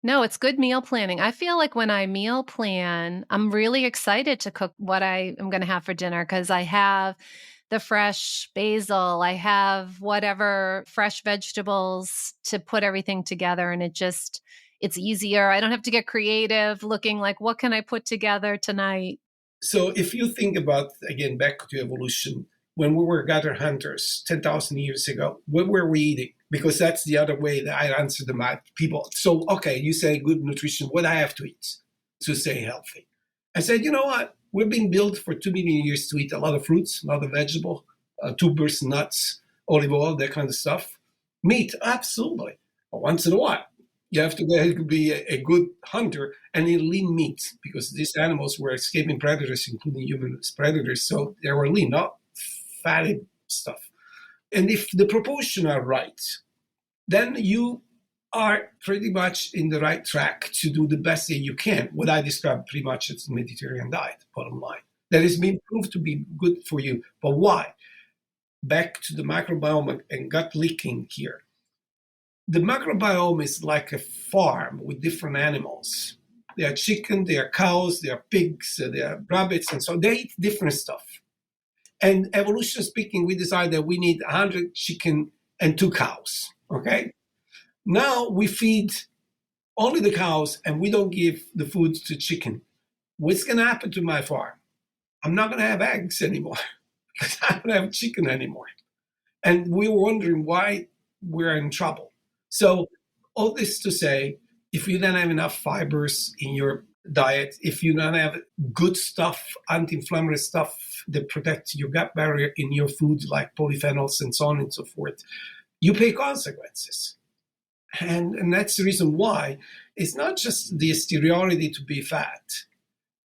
No, it's good meal planning. I feel like when I meal plan, I'm really excited to cook what I am going to have for dinner because I have the fresh basil, I have whatever fresh vegetables to put everything together, and it's easier. I don't have to get creative looking like, what can I put together tonight? So if you think about, again, back to evolution, when we were gather hunters 10,000 years ago, what were we eating? Because that's the other way that I answer them at people. So, okay, you say good nutrition, what I have to eat to stay healthy? I said, you know what? We've been built for 2 million years to eat a lot of fruits, a lot of vegetable, tubers, nuts, olive oil, that kind of stuff. Meat, absolutely. But once in a while, you have to be a good hunter and eat lean meat because these animals were escaping predators, including human predators. So they were lean, not fatty stuff. And if the proportions are right, then you are pretty much in the right track to do the best that you can. What I describe pretty much as the Mediterranean diet, bottom line. That has been proved to be good for you. But why? Back to the microbiome and gut leaking here. The microbiome is like a farm with different animals. There are chicken, there are cows, there are pigs, there are rabbits, and so they eat different stuff. And evolution speaking, we decided that we need 100 chicken and 2 cows, okay? Now we feed only the cows and we don't give the food to chicken. What's going to happen to my farm? I'm not going to have eggs anymore because I don't have chicken anymore. And we were wondering why we're in trouble. So all this to say, if you don't have enough fibers in your diet, if you don't have good stuff, anti-inflammatory stuff that protects your gut barrier in your food, like polyphenols and so on and so forth, you pay consequences. And that's the reason why it's not just the exteriority to be fat.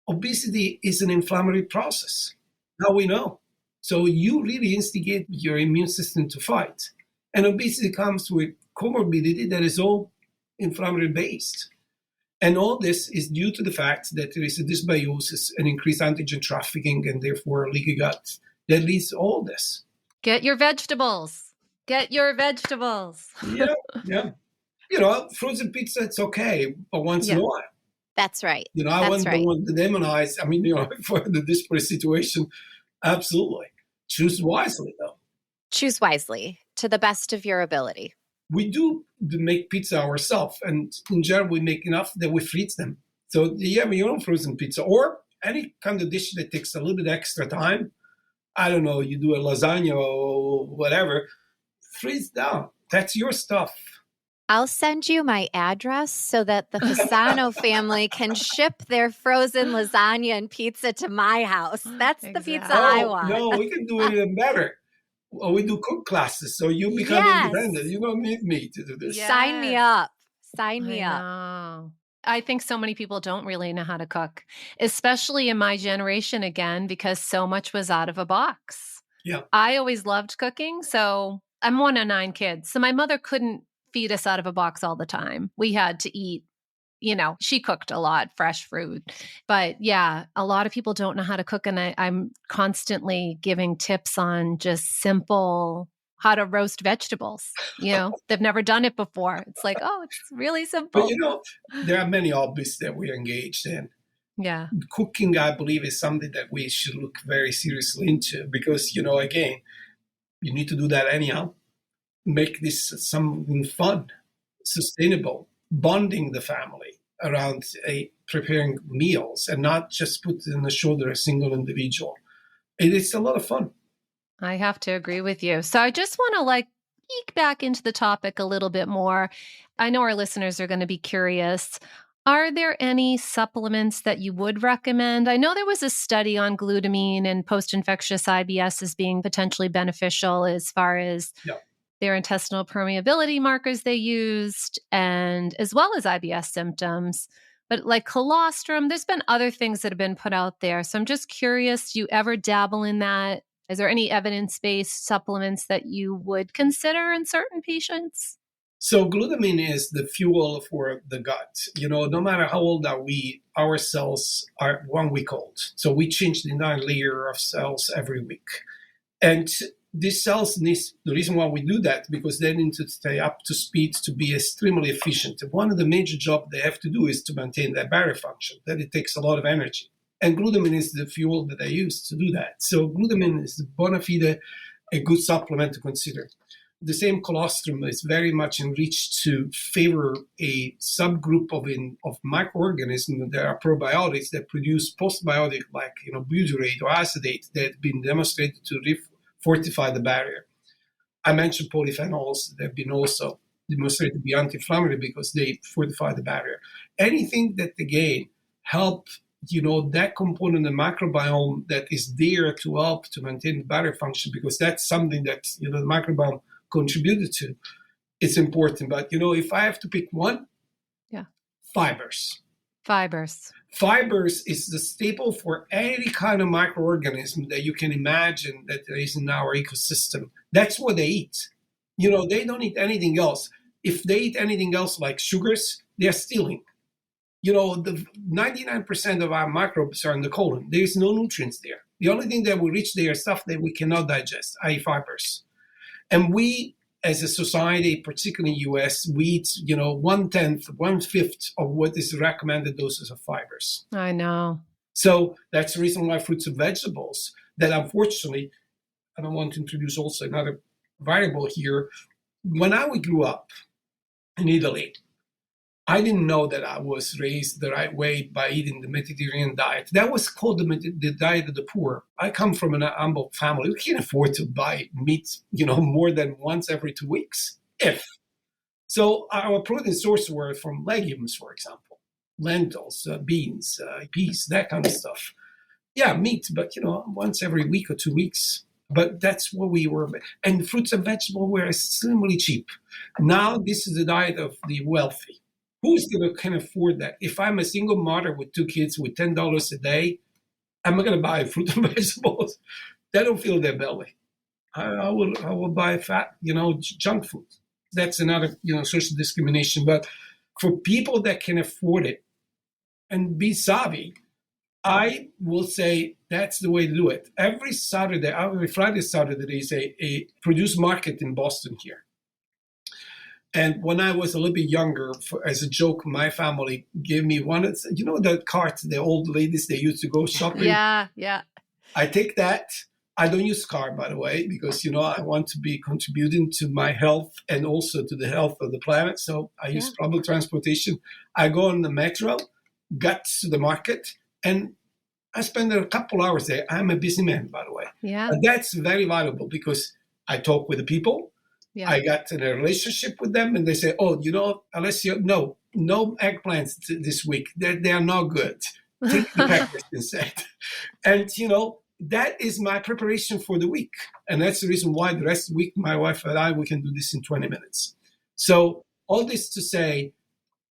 Obesity is an inflammatory process. Now we know. So you really instigate your immune system to fight. And obesity comes with comorbidity that is all inflammatory based. And all this is due to the fact that there is a dysbiosis and increased antigen trafficking and therefore leaky gut that leads to all this. Get your vegetables. Get your vegetables. Yeah. Frozen pizza, it's okay, but once in a while. That's right. I don't want to demonize. For the disparate situation, absolutely. Choose wisely, though. Choose wisely to the best of your ability. We do make pizza ourselves, and in general, we make enough that we freeze them. So you have your own frozen pizza, or any kind of dish that takes a little bit extra time. I don't know, you do a lasagna or whatever, freeze down. That's your stuff. I'll send you my address so that the Fasano family can ship their frozen lasagna and pizza to my house. That's the pizza I want. No, we can do it even better. Well, we do cook classes, so you become independent. You don't need me to do this. Yes. Sign me up. Sign me up. Know. I think so many people don't really know how to cook, especially in my generation again, because so much was out of a box. Yeah. I always loved cooking. So I'm one of 9 kids. So my mother couldn't feed us out of a box all the time. We had to eat, she cooked a lot, fresh fruit. But yeah, a lot of people don't know how to cook. And I'm constantly giving tips on just simple how to roast vegetables. They've never done it before. It's like, it's really simple. But there are many hobbies that we're engaged in. Yeah. Cooking, I believe, is something that we should look very seriously into because, again, you need to do that anyhow. Make this something fun, sustainable, bonding the family around preparing meals and not just put it on the shoulder a single individual. It's a lot of fun. I have to agree with you. So I just want to eke back into the topic a little bit more. I know our listeners are going to be curious. Are there any supplements that you would recommend? I know there was a study on glutamine and post-infectious IBS as being potentially beneficial as far as their intestinal permeability markers they used, and as well as IBS symptoms. But like colostrum, there's been other things that have been put out there. So I'm just curious, do you ever dabble in that? Is there any evidence-based supplements that you would consider in certain patients? So glutamine is the fuel for the gut. No matter how old are we, our cells are 1 week old. So we change the entire layer of cells every week. And these cells the reason why we do that, because they need to stay up to speed to be extremely efficient. One of the major jobs they have to do is to maintain their barrier function. That it takes a lot of energy. And glutamine is the fuel that they use to do that. So glutamine is bona fide a good supplement to consider. The same colostrum is very much enriched to favor a subgroup of microorganisms that are probiotics that produce postbiotic like butyrate or acetate that have been demonstrated to fortify the barrier. I mentioned polyphenols that have been also demonstrated to be anti-inflammatory because they fortify the barrier. Anything that again help that component of the microbiome that is there to help to maintain the barrier function, because that's something that the microbiome contributed to. It's important. But if I have to pick one, fibers. Fibers is the staple for any kind of microorganism that you can imagine that there is in our ecosystem. That's what they eat. They don't eat anything else. If they eat anything else like sugars, they're stealing. The 99% of our microbes are in the colon. There is no nutrients there. The only thing that will reach there is stuff that we cannot digest, i.e. fibers. And we, as a society, particularly in the US, we eat, 1/10, 1/5 of what is the recommended doses of fibers. I know. So that's the reason why fruits and vegetables that unfortunately, and I want to introduce also another variable here. When I grew up in Italy, I didn't know that I was raised the right way by eating the Mediterranean diet. That was called the diet of the poor. I come from an humble family. We can't afford to buy meat, more than once every 2 weeks, if. So our protein sources were from legumes, for example, lentils, beans, peas, that kind of stuff. Yeah, meat, but once every week or 2 weeks. But that's what we were. And fruits and vegetables were extremely cheap. Now this is the diet of the wealthy. Who's going to can afford that? If I'm a single mother with 2 kids with $10 a day, I'm not going to buy fruit and vegetables. They don't fill their belly. I will buy fat, junk food. That's another, social discrimination. But for people that can afford it and be savvy, I will say that's the way to do it. Every Friday, Saturday, there is a produce market in Boston here. And when I was a little bit younger, as a joke, my family gave me one. The cart, the old ladies, they used to go shopping. Yeah. I take that. I don't use car, by the way, because, I want to be contributing to my health and also to the health of the planet. So I use public transportation. I go on the metro, get to the market, and I spend a couple hours there. I'm a busy man, by the way. Yeah. But that's very valuable because I talk with the people. Yeah. I got in a relationship with them, and they say, "Oh, Alessio, no eggplants this week. They are not good. Take the peppers instead." And that is my preparation for the week, and that's the reason why the rest of the week, my wife and I, we can do this in 20 minutes. So all this to say,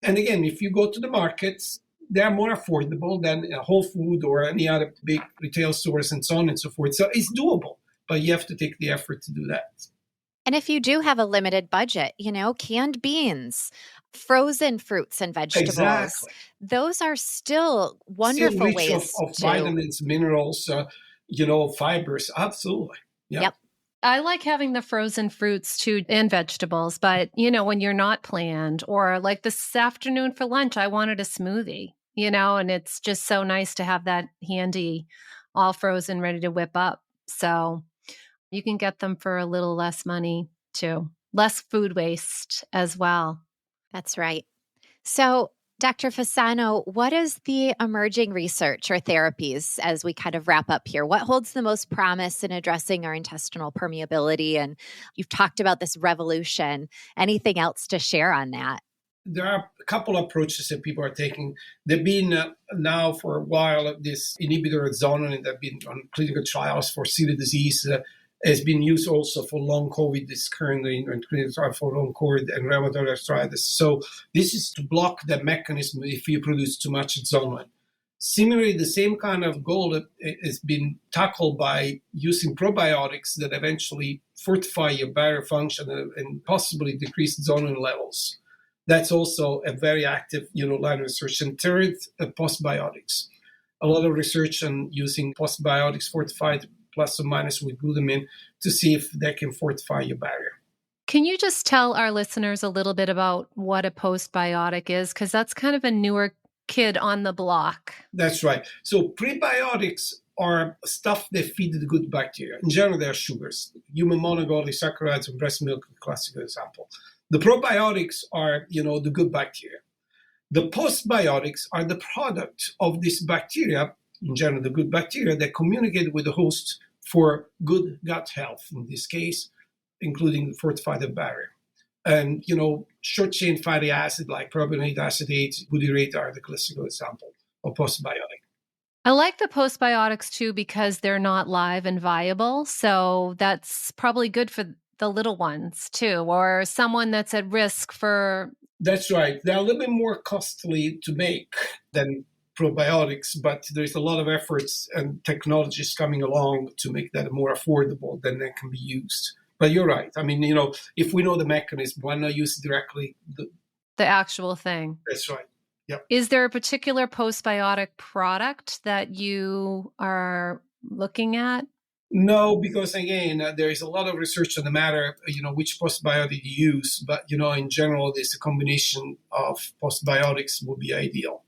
and again, if you go to the markets, they are more affordable than a Whole Food or any other big retail stores and so on and so forth. So it's doable, but you have to take the effort to do that. And if you do have a limited budget, canned beans, frozen fruits and vegetables, exactly. Those are still wonderful rich ways of vitamins, minerals, fibers. Absolutely. Yep. I like having the frozen fruits too and vegetables, but when you're not planned, or like this afternoon for lunch, I wanted a smoothie, and it's just so nice to have that handy, all frozen, ready to whip up. So you can get them for a little less money too. Less food waste as well. That's right. So, Dr. Fasano, what is the emerging research or therapies as we kind of wrap up here? What holds the most promise in addressing our intestinal permeability? And you've talked about this revolution. Anything else to share on that? There are a couple of approaches that people are taking. There have been now for a while this inhibitor of zonunin that have been on clinical trials for celiac disease. Has been used also for long COVID, this currently in clinical trial for long COVID and rheumatoid arthritis. So this is to block the mechanism if you produce too much zonunin. Similarly, the same kind of goal has been tackled by using probiotics that eventually fortify your barrier function and possibly decrease zonunin levels. That's also a very active line of research. And third, postbiotics. A lot of research on using postbiotics fortified plus or minus with glutamine to see if they can fortify your barrier. Can you just tell our listeners a little bit about what a postbiotic is? Because that's kind of a newer kid on the block. That's right. So prebiotics are stuff that feed the good bacteria. In general, they are sugars. Human monoglycerides and breast milk, a classic example. The probiotics are, the good bacteria. The postbiotics are the product of this bacteria, in general, the good bacteria that communicate with the host for good gut health, in this case, including fortify the barrier. And, short-chain fatty acid like propionate, acetate, butyrate are the classical example of postbiotic. I like the postbiotics too because they're not live and viable. So that's probably good for the little ones too, or someone that's at risk for... That's right. They're a little bit more costly to make than probiotics, but there's a lot of efforts and technologies coming along to make that more affordable, then they can be used. But you're right. I mean, if we know the mechanism, why not use directly the actual thing? That's right. Yep. Is there a particular postbiotic product that you are looking at? No, because again, there is a lot of research on the matter, which postbiotic you use. But, in general, there's a combination of postbiotics would be ideal.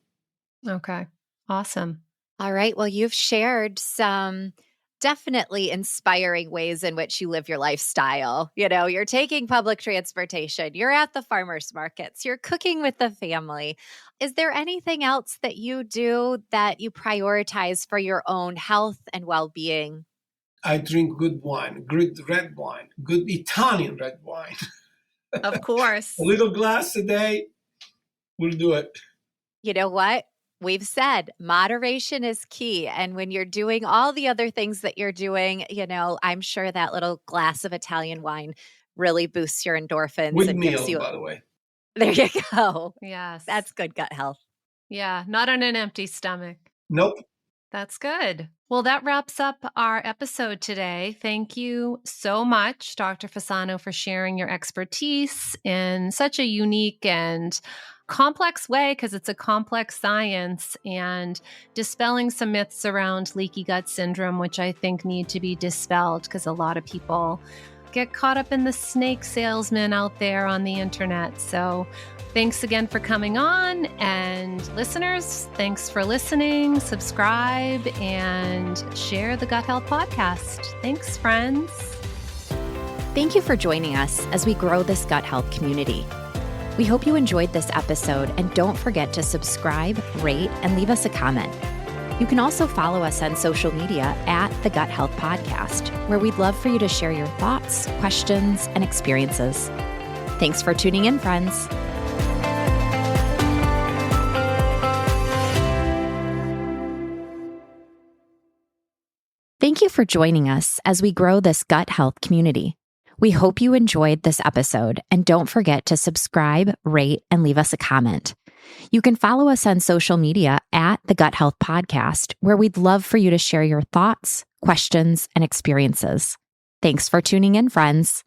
Okay. Awesome. All right. Well, you've shared some definitely inspiring ways in which you live your lifestyle. You're taking public transportation, you're at the farmers markets, you're cooking with the family. Is there anything else that you do that you prioritize for your own health and well-being? I drink good wine, good red wine, good Italian red wine. Of course. A little glass a day will do it. You know what? We've said moderation is key. And when you're doing all the other things that you're doing, I'm sure that little glass of Italian wine really boosts your endorphins With and meal, gives you. by the way. There you go. Yes. That's good gut health. Yeah, not on an empty stomach. Nope. That's good. Well, that wraps up our episode today. Thank you so much, Dr. Fasano, for sharing your expertise in such a unique and complex way, because it's a complex science, and dispelling some myths around leaky gut syndrome, which I think need to be dispelled because a lot of people get caught up in the snake salesman out there on the internet. So thanks again for coming on, and listeners, thanks for listening. Subscribe and share the Gut Health Podcast. Thanks, friends. Thank you for joining us as we grow this gut health community. We hope you enjoyed this episode, and don't forget to subscribe, rate, and leave us a comment. You can also follow us on social media at the Gut Health Podcast, where we'd love for you to share your thoughts, questions, and experiences. Thanks for tuning in, friends. Thank you for joining us as we grow this gut health community. We hope you enjoyed this episode, and don't forget to subscribe, rate, and leave us a comment. You can follow us on social media at the Gut Health Podcast, where we'd love for you to share your thoughts, questions, and experiences. Thanks for tuning in, friends.